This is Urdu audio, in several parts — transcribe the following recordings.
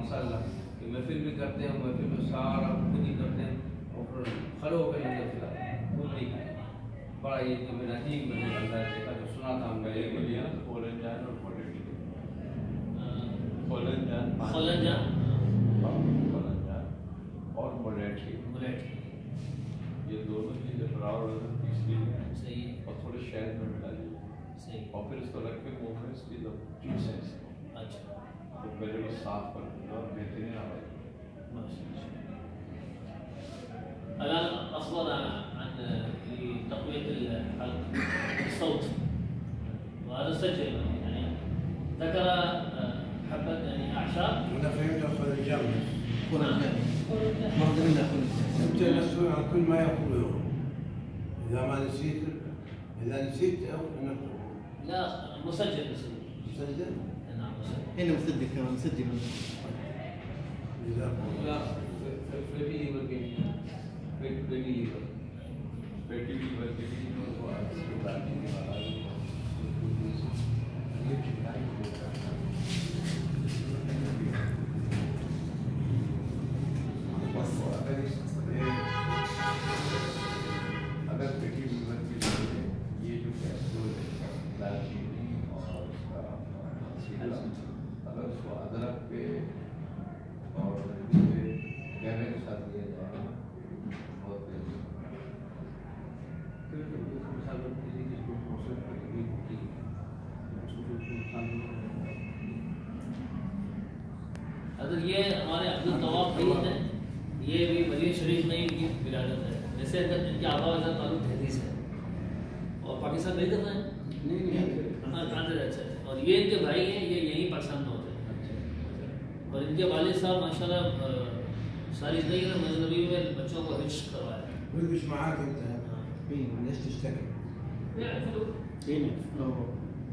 ماشاء اللہ کہ محفل بھی کرتے ہیں، محفل میں سارا خود ہی کرتے ہیں اور پھر کھڑے ہو کر لنگر کھلاتے ہیں خود ہی. بڑا یہ تو میرا عجیب میں نے انداز دیکھا جو سنا تھا ہم گئے کے لیے کھولن جان اور ملیٹھی اور ملیٹھی یہ دونوں چیزیں فراور پیس لی صحیح اور تھوڑے شہد میں ملا لی صحیح اور پھر اس کو رکھ کے منہ میں اس کی جوس ہے اس کو اچھا تو پہلے وہ صاف کر دیا اور بہترین آواز. الآن أخبر عن تقوية الصوت وهذا سجل يعني ذكر حبة يعني أعشاب. أنا فهمت أخذ الجامع. نعم. أنت مسؤول عن كل ما يقوله. إذا ما نسيت أكتبه. لا مسجل مسجل؟ نعم مسجل. هنا مسجل كمان مسجل. إذا لا فیٹی لیور کے لیے فیٹی لیور کے لیے وہ اس کے بعد اگر فیٹی لیور کے لیے یہ جو کیپسول ہے دال چینی اور اس کا اگر اس کو ادرک پہ اور گہرے کے ساتھ دیا جائے بہت بہتر. اگر یہ ہمارے عبدالطواف بھائی ہیں یہ بھی مدینہ شریف میں ان کی ولادت ہے. جیسے اگر ان کے آبا اجداد تعلق حدیث ہے اور پاکستان نہیں کرنا ہے اچھا اور یہ ان کے بھائی ہیں یہ یہیں پاکستان میں ہوتے ہیں اور ان کے والد صاحب ماشاء اللہ ساری زندگی میں مذہبی میں بچوں کو حفظ کروایا. وش معاك أنت؟ ليش تشتكي؟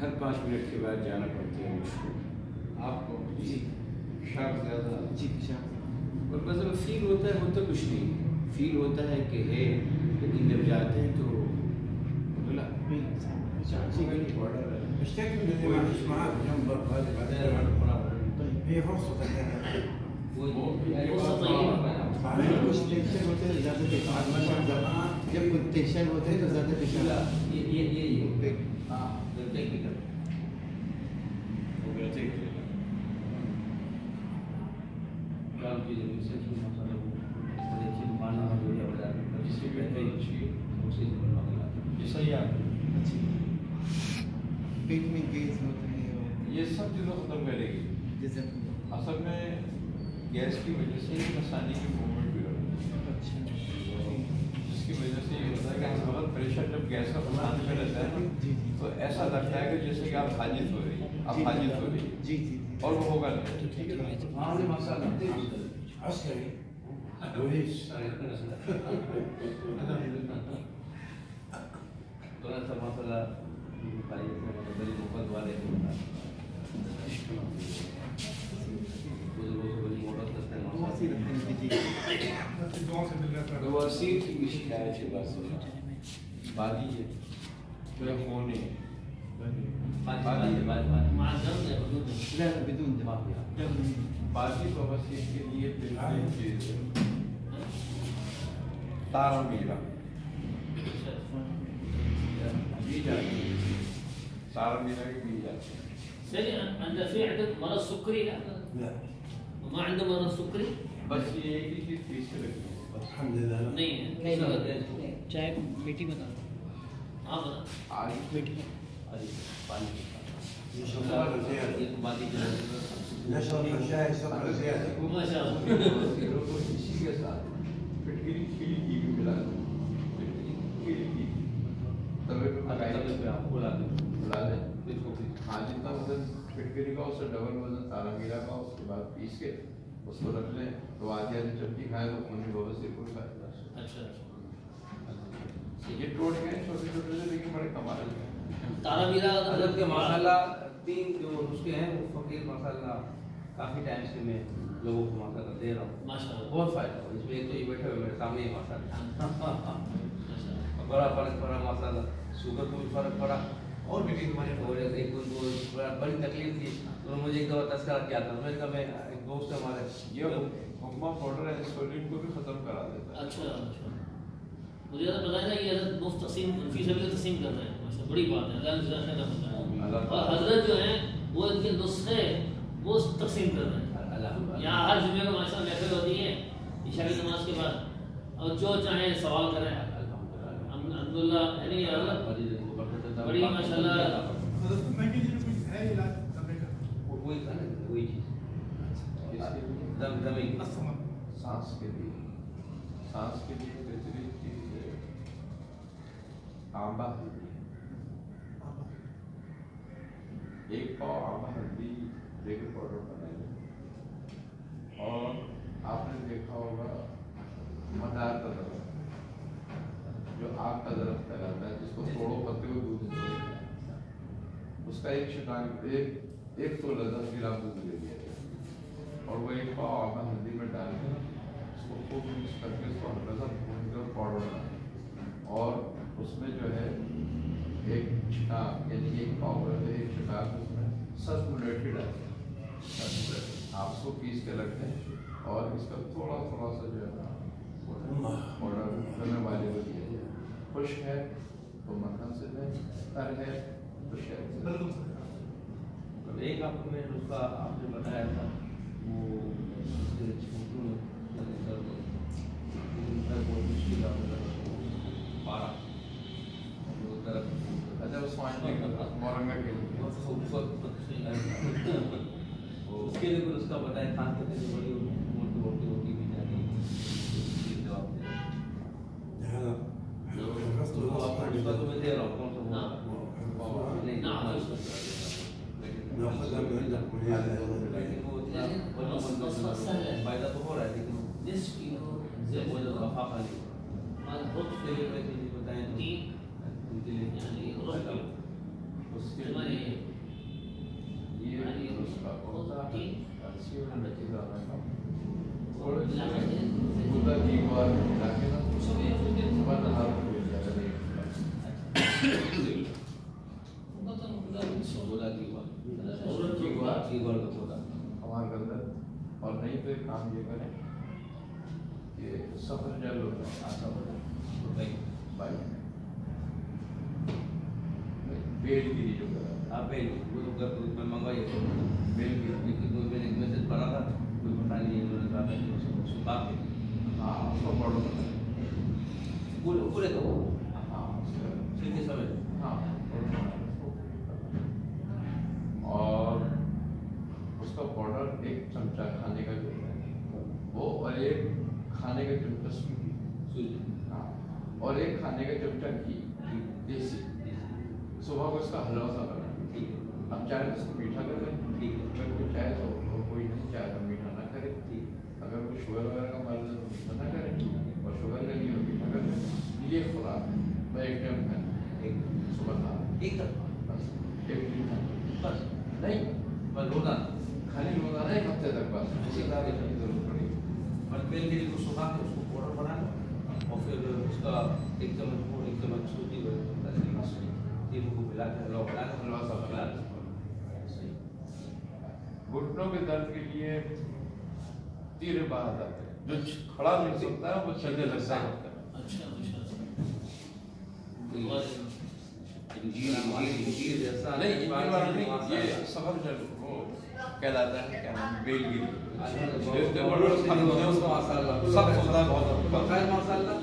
ہر 5 منٹ کے بعد جانا پڑتی ہے مشکل آپ کو. جی شاخ زیادہ جی شاخ اور مطلب فیل ہوتا ہے کچھ نہیں فیل ہوتا ہے کہ ہے لیکن جب جاتے ہیں تو بولا اشتكي من اللي ما فيش معاك جنبك هذه بعدين هي فرصة کچھ ٹینشن ہوتے ہیں زیادہ جب کوئی ٹینشن ہوتے ہیں تو زیادہ پیٹ میں گیس ہوتے ہیں یہ سب چیزیں ختم کرے گی. جیسے اصل میں گیس کی وجہ سے مثانی کی موومنٹ بھی ہوتی ہے جس کی وجہ سے یہ ہوتا ہے کہ بہت پریشر جب گیس کا پرسان میں رہتا ہے تو ایسا لگتا ہے کہ جیسے کہ آپ حاجت ہو رہی جی اور وہ ہوگا نہیں. عسكري بوليس بواسیر کی شکایت ہے بادی ہے خونے بدون دماغ بادی بواسیر کے لیے چیز تارا میرا پی جاتی ہے تارا میرا بھی پی جاتی ہے. عند في عندك مرض سكري لا وما عنده مرض سكري بس یہ ایک ہی چیز پیس کے رکھتی ہے الحمد لله نہیں ہے. چائے بیٹی بتا آپ بتا آج بیٹی پانی سكر زيادة نشرب الشاي سكر زيادة ما شاء الله اسی کے ساتھ پھٹکری کھلی گھی بھی ملا دو کھلی گھی توے پہ آپ بلا دیں ہاں جتنا وزن پھٹکری کا اس سے ڈبل وزن تارا میرا کا اس کے بعد پیس کے اس کو رکھ لیں تو آدھی چپٹی کھائیں تو خون بہت سے کوئی فائدہ. اچھا یہ ٹوٹ گئے چھوٹے چھوٹے سے لیکن بڑے کمال ہیں. تارا میرا حضرت کے ماشاءاللہ 3 جو نسخے ہیں وہ فقیر ماشاءاللہ کافی ٹائم سے میں لوگوں کو ماشاءاللہ دے رہا ہوں. ماشاءاللہ بہت فائدہ ہو اس میں. ایک تو یہ بیٹھے ہوئے میرے سامنے ہی ماشاءاللہ بڑا فرق پڑا ماشاءاللہ. شوگر کو بھی فرق پڑا اور بھی ہمارے اور ایک بڑی تکلیف تھی، انہوں نے مجھے ایک دفعہ تذکرہ کیا تھا، میں نے کہا میں ایک دوست ہے ہمارے یہ حکمہ پاؤڈر ہے انسولین کو بھی ختم کرا دیتا ہے. اچھا مجھے بتایا نا یہ حضرت مفت تقسیم فی سبیل تقسیم کر رہے ہیں، بڑی بات ہے. اور حضرت جو ہیں وہ ان کے نسخے وہ تقسیم کر رہے ہیں. یہاں ہر جمعے کو ماشاء اللہ محفل ہوتی ہے عشاء کی نماز کے بعد، اور جو چاہیں سوال کریں الحمدللہ. یعنی بڑی ماشاء اللہ وہی سانس کے لیے بہترین چیز ہے آمبا ہلدی. ایک پاؤ آمبا ہلدی دیگر پاؤڈر بنائیں. اور آپ نے دیکھا ہوگا مدار کا درخت جو آگ کا درخت کہلاتا ہے، جس کو توڑو پتے کو دودھ سے اس کا ایک شکان ایک تو لذت گرام دودھ لے لیا جائے، اور وہ ایک پاؤ آمبا ہلدی میں ڈال کر اس کو خوب مکس کر کے اس کو ہلکا بھون کر پاؤڈر بنائیں. اور اس میں جو ہے ایک چھٹاک یعنی ایک پاؤ ایک چھٹاک اس میں سسمولیٹڈ ہے، آپ اس کو پیس کے رکھیں. اور اس کا تھوڑا سا جو ہے نا پاؤڈر گلنے والے کو دیا جائے. خشک ہے تو مکھن سے دیں، تر ہے تو شہد سے دیں. ایک آپ کو میں نسخہ آپ نے بتایا تھا وہ بہت مشکل پارا اچھا مورنگا کے لیے اس کے لیے اس کا بتایا خان کے لیے بڑی موٹی موٹی ہوتی بھی جاتی تو میں دے رہا ہوں کون سا فائدہ تو ہو رہا ہے، لیکن اور نہیں تو ایک کام یہ کریں کہ سفر جل ہوتا ہے بیل گیری جو کرا آپ بیل وہ تو میں منگوائی بیل گیری میں نے ایک میسج پڑھا تھا، کوئی پتا نہیں انہوں نے کہا تھا کہ اس کو بات کی. ہاں اس کو پڑھو پورے تو ہاں سیدھے سمجھ ہاں. اور اس کا پاؤڈر ایک چمچہ کھانے کا جو ہے وہ، اور ایک کھانے کا چمچہ سوجی، ہاں، اور ایک کھانے کا چمچہ گھی دیسی. صبح کو اس کا حلوہ سا کرنا. اب چاہے تو اس کو میٹھا کر لیں، اگر کوئی چاہے تو کوئی نہیں چاہے تو میٹھا نہ کرے. اگر کوئی شوگر وغیرہ کا مرض ہے تو میٹھا نہ کرے، اور شوگر کا لیے میٹھا کر لیں. یہ خوراک ہے. میں ایک ٹائم کھانا ایک صبح کھانا ایک بس ایک دن کھانا بس نہیں بس روزانہ خالی روزانہ ایک ہفتے تک بس اسی طرح کی ضرورت پڑے گی. اور بیل گیری کو سکھا کے اس کو پاؤڈر بنانا، اور پھر اس کا ایک چمچ سوجی تینوں کو ملا کے حلوہ بنا کے حلوہ سا بنا کے. گھٹنوں کے درد کے لیے تیر باہر آتے ہیں، جو کھڑا نہیں سکتا ہے وہ چلنے لگتا ہے. نہیں یہ سفر جل وہ کہلاتا ہے کیا نام بیل گیری. سب ہوتا ہے بہت ماشاءاللہ.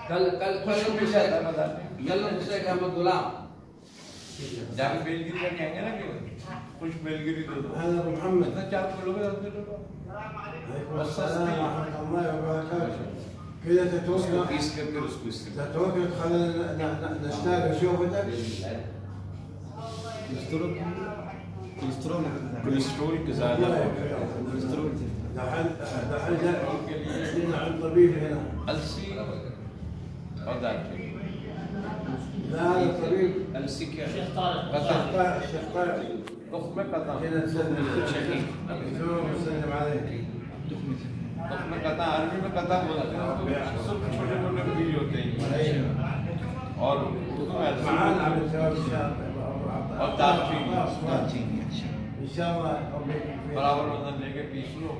کل مشائخ احمد غلام جا کے بیل گیری کر کے آئیں گے نا کہ کچھ بیل گیری دو دو. محمد چار کلو میں كذا اس کو تتوقع پیس کر کے اس کو اس سے تتوقع خلينا نشتاق شوفتك کولیسٹرول کے زیادہ دحين جينا عند طبيب هنا السی اور دارچینی. لا هذا الطبيب السی کیا ہے؟ شیخ طارق الشيخ طارق تخم میں قطع جينا نسلم عليه. تخم میں قطع عربی میں قطع بولتے ہیں. سب چھوٹے چھوٹے بیج ہوتے ہیں. اور معانا على الجواب ان شاء الله اور دارچینی ان شاء الله برابر وزن لے کے پیس لو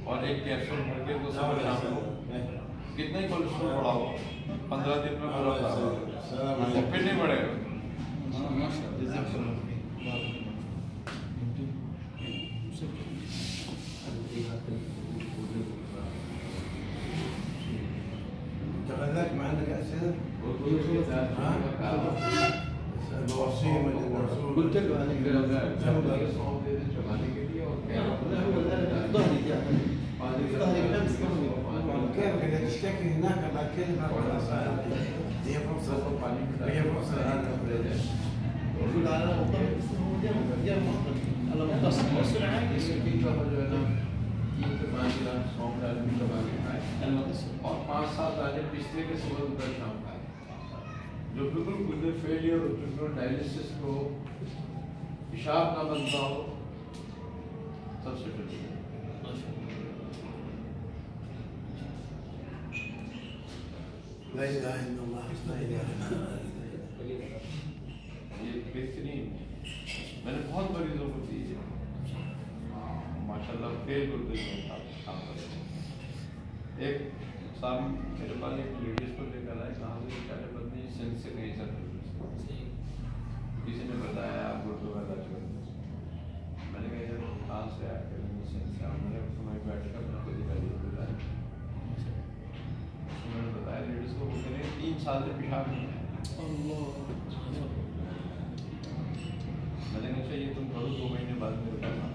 اور ایک کیپسول بھر کے تو صبح شام کو کتنا ہی کولیسٹرول بڑھا ہو 15 دن میں پورا پھر نہیں بڑھے گا. تغذاك ما عندك أسئلة؟ الوصية من الرسول قلت له أنا كيف بدك تشتكي هناك بعد كلمة هي فرصة الآن الرسول على مطلق على مختصر اور 5 سال آج پچھلے کے صبح دوپہر شام کھائے جو بالکل گردے فیلئر ہو چکے ہو ڈائلسس کو پیشاب نہ بنتا ہو سب سے ٹھیک ہے. لا إله إلا الله لا إله إلا الله. یہ بہترین میں نے بہت مریضوں کو دی ہے ماشاء اللہ فیل گردے میں کام کرتے ہیں. ایک صاحب میرے پاس ایک لیڈیز کو لے کر آئے کہاں سے بیچارے بدنی سندھ سے کہیں سر کسی نے بتایا آپ گردوں کا علاج کرتے ہیں. میں نے کہا جب کہاں سے آ کر سندھ سے آؤں میں نے سمجھ بیٹھ کر میں خود ہی کا لیے بتایا میں نے بتایا لیڈیز کو کہہ رہے 3 سال سے پیشاب نہیں ہے. میں نے کہا چاہیے تم کرو 2 مہینے بعد میں بتانا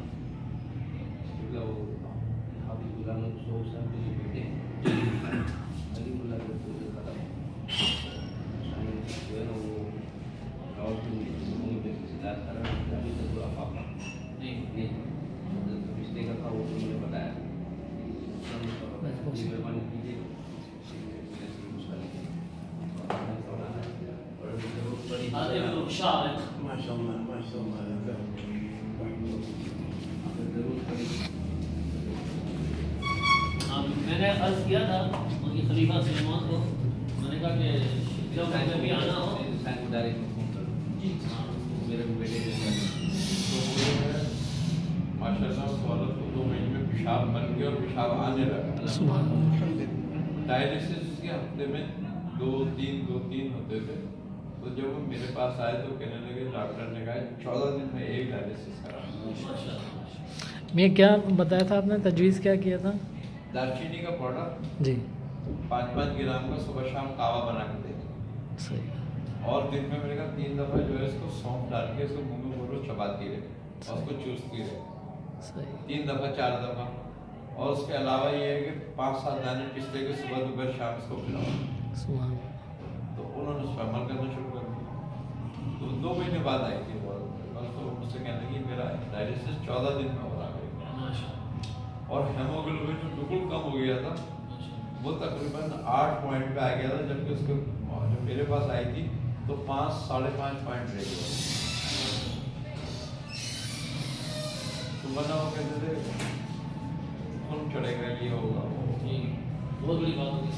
ما شاء الله ما شاء الله. میں نے عرض کیا تھا ان کی خلیفہ سلیمان کو میں نے کہا کہ جب بھی آنا ہو طارق کو فون کرو میرے بیٹے کے ماشاء اللہ اس عورت کو 2 مہینے میں پیشاب بن گیا اور پیشاب آنے لگا. ڈائلسس کے ہفتے میں 2-3 ہوتے تھے. تو جب وہ میرے پاس آئے تو کہنے لگے ڈاکٹر نے کہا 14 دن میں ایک ڈائلسس کرا. میں کیا بتایا تھا آپ نے تجویز کیا کیا تھا؟ دارچینی کا پاؤڈر جی 5 گرام کا صبح شام کعوہ بنا کے دے صحیح. اور دن میں میرے کہا 3 دفعہ جو ہے اس کو سونف ڈال کے اس کو منہ میں بولو چباتی رہے اور اس کو چوستی رہے صحیح 3 دفعہ 4 دفعہ. اور اس کے علاوہ یہ ہے کہ 5-7 دانے پستے کے صبح دوپہر شام اس کو کھلاؤ. سبحان. تو انہوں نے اس پر عمل کرنا شروع کر دیا. تو 2 مہینے بعد آئی تھی وہ تو مجھ سے کہنے لگی میرا ڈائلسس 14 دن میں ہو رہا ہے اور ہیموگلوبن جو بالکل کم ہو گیا تھا وہ تقریباً 8 پوائنٹ پہ آ گیا تھا جبکہ اس کو جب میرے پاس آئی تھی تو 5-5.5 پوائنٹ رہ گیا. تو ورنہ وہ کہتے تھے خون چڑھے گا یہ ہوگا بہت بڑی بات ہوگی.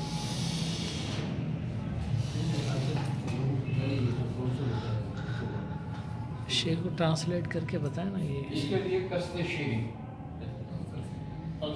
شیخ کو ٹرانسلیٹ کر کے بتائیں نا یہ اس کے لیے قصد شیریں اور